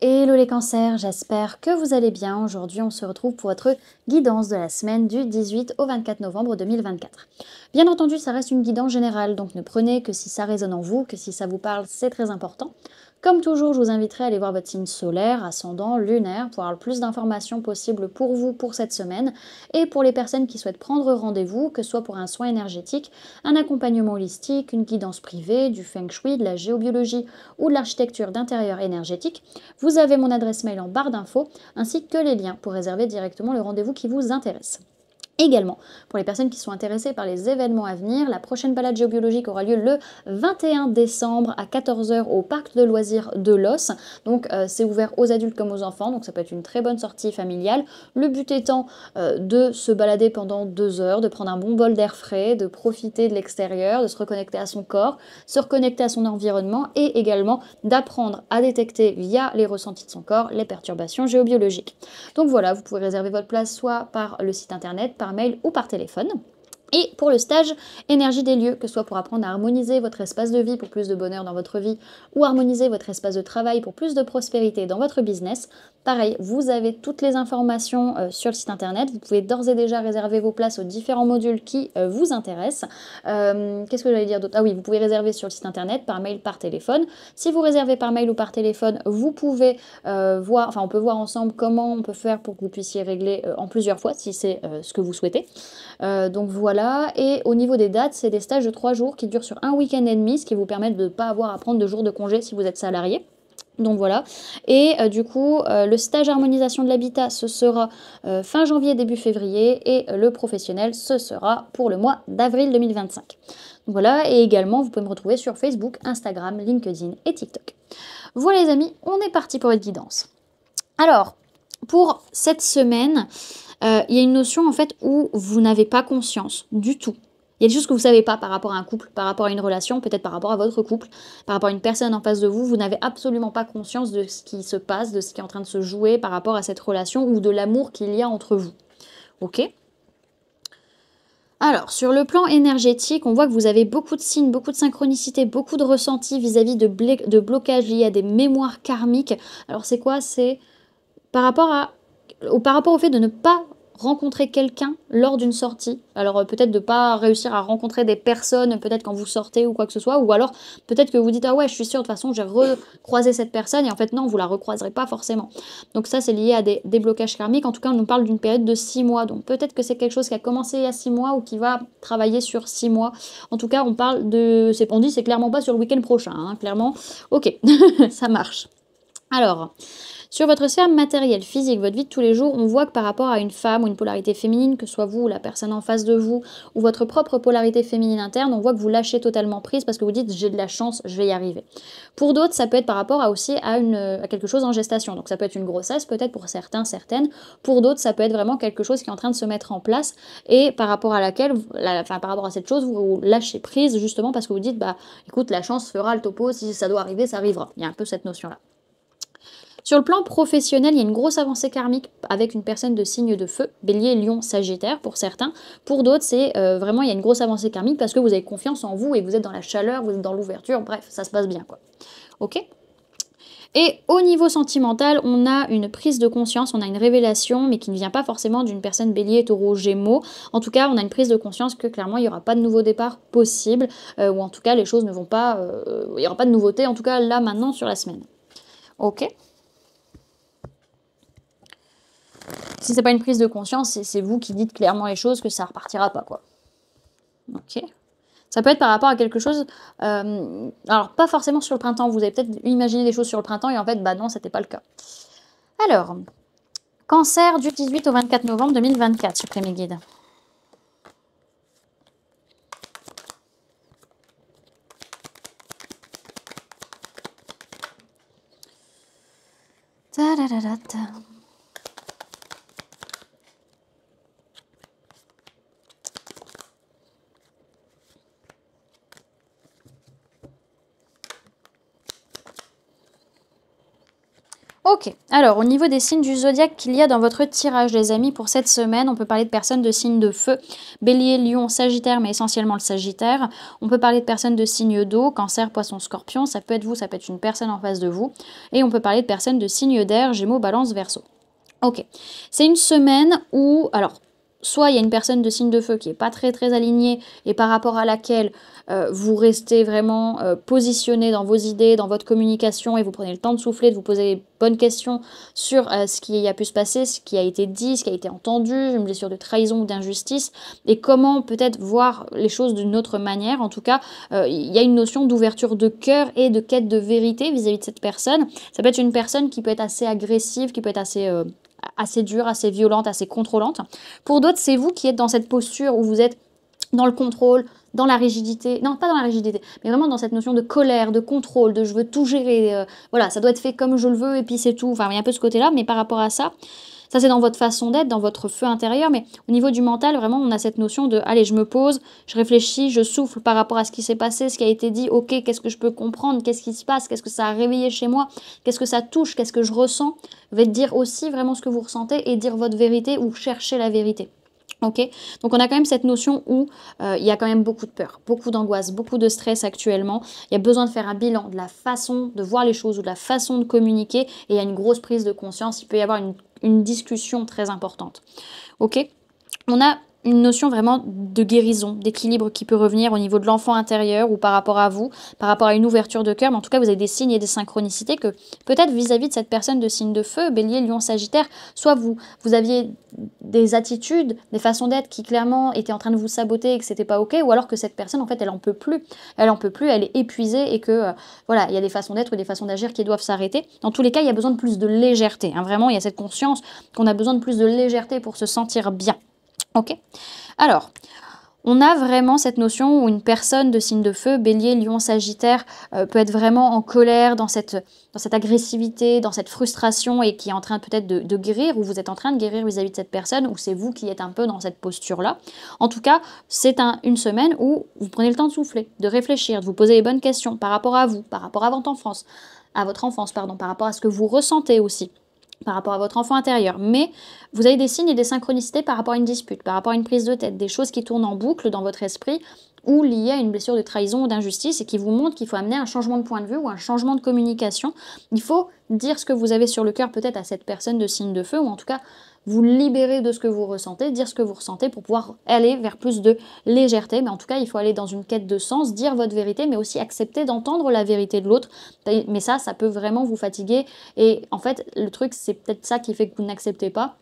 Hello les cancers, j'espère que vous allez bien. Aujourd'hui, on se retrouve pour votre guidance de la semaine du 18 au 24 novembre 2024. Bien entendu, ça reste une guidance générale, donc ne prenez que si ça résonne en vous, que si ça vous parle, c'est très important. Comme toujours, je vous inviterai à aller voir votre signe solaire, ascendant, lunaire, pour avoir le plus d'informations possibles pour vous pour cette semaine. Et pour les personnes qui souhaitent prendre rendez-vous, que ce soit pour un soin énergétique, un accompagnement holistique, une guidance privée, du feng shui, de la géobiologie ou de l'architecture d'intérieur énergétique, vous avez mon adresse mail en barre d'infos, ainsi que les liens pour réserver directement le rendez-vous qui vous intéresse. Également, pour les personnes qui sont intéressées par les événements à venir, la prochaine balade géobiologique aura lieu le 21 décembre à 14 h au parc de loisirs de Los. Donc c'est ouvert aux adultes comme aux enfants, donc ça peut être une très bonne sortie familiale. Le but étant de se balader pendant 2 heures, de prendre un bon bol d'air frais, de profiter de l'extérieur, de se reconnecter à son corps, se reconnecter à son environnement et également d'apprendre à détecter via les ressentis de son corps les perturbations géobiologiques. Donc voilà, vous pouvez réserver votre place soit par le site internet, par mail ou par téléphone. Et pour le stage énergie des lieux, que ce soit pour apprendre à harmoniser votre espace de vie pour plus de bonheur dans votre vie ou harmoniser votre espace de travail pour plus de prospérité dans votre business, pareil, vous avez toutes les informations sur le site internet. Vous pouvez d'ores et déjà réserver vos places aux différents modules qui vous intéressent. Qu'est-ce que j'allais dire d'autre? Ah oui, vous pouvez réserver sur le site internet, par mail, par téléphone. Si vous réservez par mail ou par téléphone, vous pouvez voir, enfin on peut voir ensemble comment on peut faire pour que vous puissiez régler en plusieurs fois si c'est ce que vous souhaitez. Donc voilà, et au niveau des dates, c'est des stages de 3 jours qui durent sur un week-end et demi, ce qui vous permet de ne pas avoir à prendre de jours de congé si vous êtes salarié. Donc voilà, et du coup, le stage harmonisation de l'habitat, ce sera fin janvier, début février, et le professionnel, ce sera pour le mois d'avril 2025. Donc voilà, et également, vous pouvez me retrouver sur Facebook, Instagram, LinkedIn et TikTok. Voilà les amis, on est parti pour votre guidance. Alors, pour cette semaine, il y a une notion en fait où vous n'avez pas conscience du tout. Il y a des choses que vous ne savez pas par rapport à un couple, par rapport à une relation, peut-être par rapport à votre couple, par rapport à une personne en face de vous. Vous n'avez absolument pas conscience de ce qui se passe, de ce qui est en train de se jouer par rapport à cette relation ou de l'amour qu'il y a entre vous. Ok ? Alors, sur le plan énergétique, on voit que vous avez beaucoup de signes, beaucoup de synchronicité, beaucoup de ressentis vis-à-vis de blocages liés à des mémoires karmiques. Alors, c'est quoi? C'est par rapport par rapport au fait de ne pas rencontrer quelqu'un lors d'une sortie. Alors peut-être de ne pas réussir à rencontrer des personnes, peut-être quand vous sortez ou quoi que ce soit, ou alors peut-être que vous dites ah ouais je suis sûre de toute façon j'ai recroisé cette personne et en fait non vous la recroiserez pas forcément. Donc ça c'est lié à des déblocages karmiques. En tout cas on nous parle d'une période de 6 mois, donc peut-être que c'est quelque chose qui a commencé il y a 6 mois ou qui va travailler sur 6 mois. En tout cas on parle de, on dit c'est clairement pas sur le week-end prochain, hein, clairement. Ok, ça marche. Alors, sur votre sphère matérielle, physique, votre vie de tous les jours, on voit que par rapport à une femme ou une polarité féminine, que ce soit vous ou la personne en face de vous, ou votre propre polarité féminine interne, on voit que vous lâchez totalement prise parce que vous dites j'ai de la chance, je vais y arriver. Pour d'autres, ça peut être par rapport à quelque chose en gestation. Donc ça peut être une grossesse, peut-être pour certains, certaines. Pour d'autres, ça peut être vraiment quelque chose qui est en train de se mettre en place et par rapport à par rapport à cette chose, vous lâchez prise justement parce que vous dites bah écoute, la chance fera le topo, si ça doit arriver, ça arrivera. Il y a un peu cette notion-là. Sur le plan professionnel, il y a une grosse avancée karmique avec une personne de signe de feu, bélier, lion, sagittaire pour certains. Pour d'autres, c'est vraiment, il y a une grosse avancée karmique parce que vous avez confiance en vous et vous êtes dans la chaleur, vous êtes dans l'ouverture, bref, ça se passe bien quoi. Ok ? Et au niveau sentimental, on a une prise de conscience, on a une révélation, mais qui ne vient pas forcément d'une personne bélier, taureau, gémeaux. En tout cas, on a une prise de conscience que clairement, il n'y aura pas de nouveau départ possible, ou en tout cas, les choses ne vont pas... il n'y aura pas de nouveauté, en tout cas, là, maintenant, sur la semaine. Ok ? Si c'est pas une prise de conscience, c'est vous qui dites clairement les choses que ça repartira pas, quoi. Ok. Ça peut être par rapport à quelque chose, alors pas forcément sur le printemps, vous avez peut-être imaginé des choses sur le printemps et en fait, bah non, c'était pas le cas. Alors, cancer du 18 au 24 novembre 2024, sur mes guides. Ta-da-da-da-da. Ok, alors au niveau des signes du zodiaque qu'il y a dans votre tirage les amis pour cette semaine, on peut parler de personnes de signes de feu, bélier, lion, sagittaire mais essentiellement le sagittaire. On peut parler de personnes de signes d'eau, cancer, poisson, scorpion, ça peut être vous, ça peut être une personne en face de vous. Et on peut parler de personnes de signes d'air, gémeaux, balance, verseau. Ok, c'est une semaine où, alors, soit il y a une personne de signe de feu qui n'est pas très alignée et par rapport à laquelle vous restez vraiment positionné dans vos idées, dans votre communication et vous prenez le temps de souffler, de vous poser les bonnes questions sur ce qui a pu se passer, ce qui a été dit, ce qui a été entendu, une blessure de trahison ou d'injustice et comment peut-être voir les choses d'une autre manière. En tout cas, il y a une notion d'ouverture de cœur et de quête de vérité vis-à-vis de cette personne. Ça peut être une personne qui peut être assez agressive, qui peut être assez dure, assez violente, assez contrôlante. Pour d'autres, c'est vous qui êtes dans cette posture où vous êtes dans le contrôle, dans la rigidité, non pas dans la rigidité, mais vraiment dans cette notion de colère, de contrôle, de je veux tout gérer, voilà, ça doit être fait comme je le veux et puis c'est tout. Enfin, il y a un peu ce côté-là, mais par rapport à ça, ça c'est dans votre façon d'être, dans votre feu intérieur, mais au niveau du mental, vraiment, on a cette notion de, allez, je me pose, je réfléchis, je souffle par rapport à ce qui s'est passé, ce qui a été dit, ok, qu'est-ce que je peux comprendre, qu'est-ce qui se passe, qu'est-ce que ça a réveillé chez moi, qu'est-ce que ça touche, qu'est-ce que je ressens, vous allez dire aussi vraiment ce que vous ressentez et dire votre vérité ou chercher la vérité. Ok, donc on a quand même cette notion où il y a quand même beaucoup de peur, beaucoup d'angoisse, beaucoup de stress actuellement. Il y a besoin de faire un bilan de la façon de voir les choses ou de la façon de communiquer et il y a une grosse prise de conscience. Il peut y avoir une discussion très importante. Ok, on a une notion vraiment de guérison, d'équilibre qui peut revenir au niveau de l'enfant intérieur ou par rapport à vous, par rapport à une ouverture de cœur. Mais en tout cas, vous avez des signes et des synchronicités que peut-être vis-à-vis de cette personne de signe de feu, bélier, lion, sagittaire, soit vous aviez des attitudes, des façons d'être qui clairement étaient en train de vous saboter et que c'était pas ok, ou alors que cette personne, en fait, elle en peut plus, elle est épuisée et que, voilà, il y a des façons d'être ou des façons d'agir qui doivent s'arrêter. Dans tous les cas, il y a besoin de plus de légèreté, hein. Vraiment, il y a cette conscience qu'on a besoin de plus de légèreté pour se sentir bien. Ok, alors, on a vraiment cette notion où une personne de signe de feu, bélier, lion, sagittaire, peut être vraiment en colère, dans cette agressivité, dans cette frustration et qui est en train peut-être de guérir, ou vous êtes en train de guérir vis-à-vis de cette personne, ou c'est vous qui êtes un peu dans cette posture-là. En tout cas, c'est une semaine où vous prenez le temps de souffler, de réfléchir, de vous poser les bonnes questions par rapport à vous, par rapport à votre enfance, par rapport à ce que vous ressentez aussi, par rapport à votre enfant intérieur, mais vous avez des signes et des synchronicités par rapport à une dispute, par rapport à une prise de tête, des choses qui tournent en boucle dans votre esprit ou liées à une blessure de trahison ou d'injustice et qui vous montrent qu'il faut amener un changement de point de vue ou un changement de communication. Il faut dire ce que vous avez sur le cœur peut-être à cette personne de signe de feu ou en tout cas vous libérer de ce que vous ressentez, dire ce que vous ressentez pour pouvoir aller vers plus de légèreté. Mais en tout cas, il faut aller dans une quête de sens, dire votre vérité, mais aussi accepter d'entendre la vérité de l'autre. Mais ça peut vraiment vous fatiguer. Et en fait, le truc, c'est peut-être ça qui fait que vous n'acceptez pas.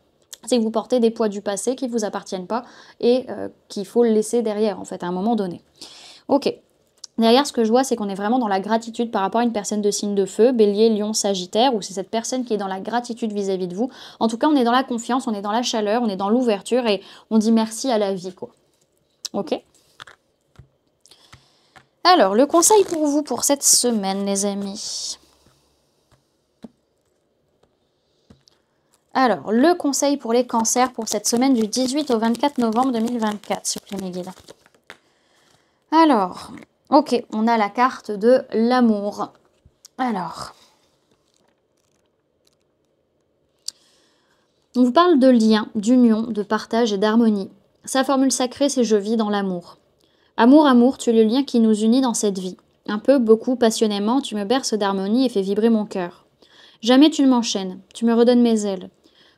C'est que vous portez des poids du passé qui ne vous appartiennent pas et qu'il faut le laisser derrière, en fait, à un moment donné. Ok. Derrière, ce que je vois, c'est qu'on est vraiment dans la gratitude par rapport à une personne de signe de feu, bélier, lion, sagittaire, ou c'est cette personne qui est dans la gratitude vis-à-vis de vous. En tout cas, on est dans la confiance, on est dans la chaleur, on est dans l'ouverture et on dit merci à la vie, quoi. Ok ? Alors, le conseil pour vous pour cette semaine, les amis. Alors, le conseil pour les cancers pour cette semaine du 18 au 24 novembre 2024, s'il vous plaît, mes guides. Alors, ok, on a la carte de l'amour. Alors, on vous parle de lien, d'union, de partage et d'harmonie. Sa formule sacrée, c'est « je vis dans l'amour ». Amour, amour, tu es le lien qui nous unit dans cette vie. Un peu, beaucoup, passionnément, tu me berces d'harmonie et fais vibrer mon cœur. Jamais tu ne m'enchaînes, tu me redonnes mes ailes.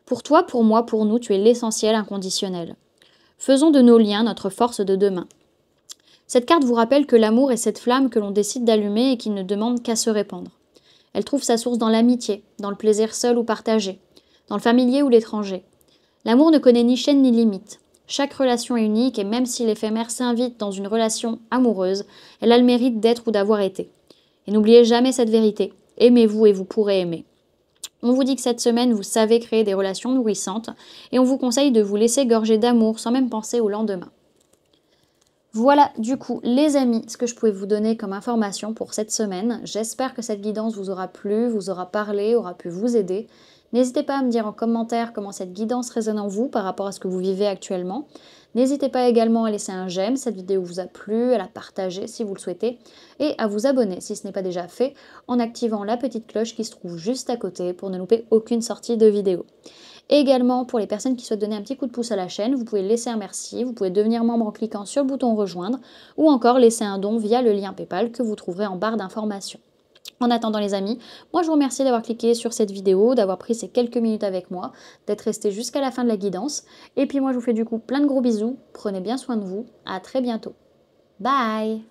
Pour toi, pour moi, pour nous, tu es l'essentiel inconditionnel. Faisons de nos liens notre force de demain. Cette carte vous rappelle que l'amour est cette flamme que l'on décide d'allumer et qui ne demande qu'à se répandre. Elle trouve sa source dans l'amitié, dans le plaisir seul ou partagé, dans le familier ou l'étranger. L'amour ne connaît ni chaîne ni limite. Chaque relation est unique et même si l'éphémère s'invite dans une relation amoureuse, elle a le mérite d'être ou d'avoir été. Et n'oubliez jamais cette vérité. Aimez-vous et vous pourrez aimer. On vous dit que cette semaine, vous savez créer des relations nourrissantes et on vous conseille de vous laisser gorger d'amour sans même penser au lendemain. Voilà, du coup, les amis, ce que je pouvais vous donner comme information pour cette semaine. J'espère que cette guidance vous aura plu, vous aura parlé, aura pu vous aider. N'hésitez pas à me dire en commentaire comment cette guidance résonne en vous par rapport à ce que vous vivez actuellement. N'hésitez pas également à laisser un j'aime, si cette vidéo vous a plu, à la partager si vous le souhaitez, et à vous abonner si ce n'est pas déjà fait, en activant la petite cloche qui se trouve juste à côté pour ne louper aucune sortie de vidéo. Et également, pour les personnes qui souhaitent donner un petit coup de pouce à la chaîne, vous pouvez laisser un merci, vous pouvez devenir membre en cliquant sur le bouton rejoindre ou encore laisser un don via le lien PayPal que vous trouverez en barre d'informations. En attendant les amis, moi je vous remercie d'avoir cliqué sur cette vidéo, d'avoir pris ces quelques minutes avec moi, d'être resté jusqu'à la fin de la guidance. Et puis moi je vous fais du coup plein de gros bisous, prenez bien soin de vous, à très bientôt. Bye!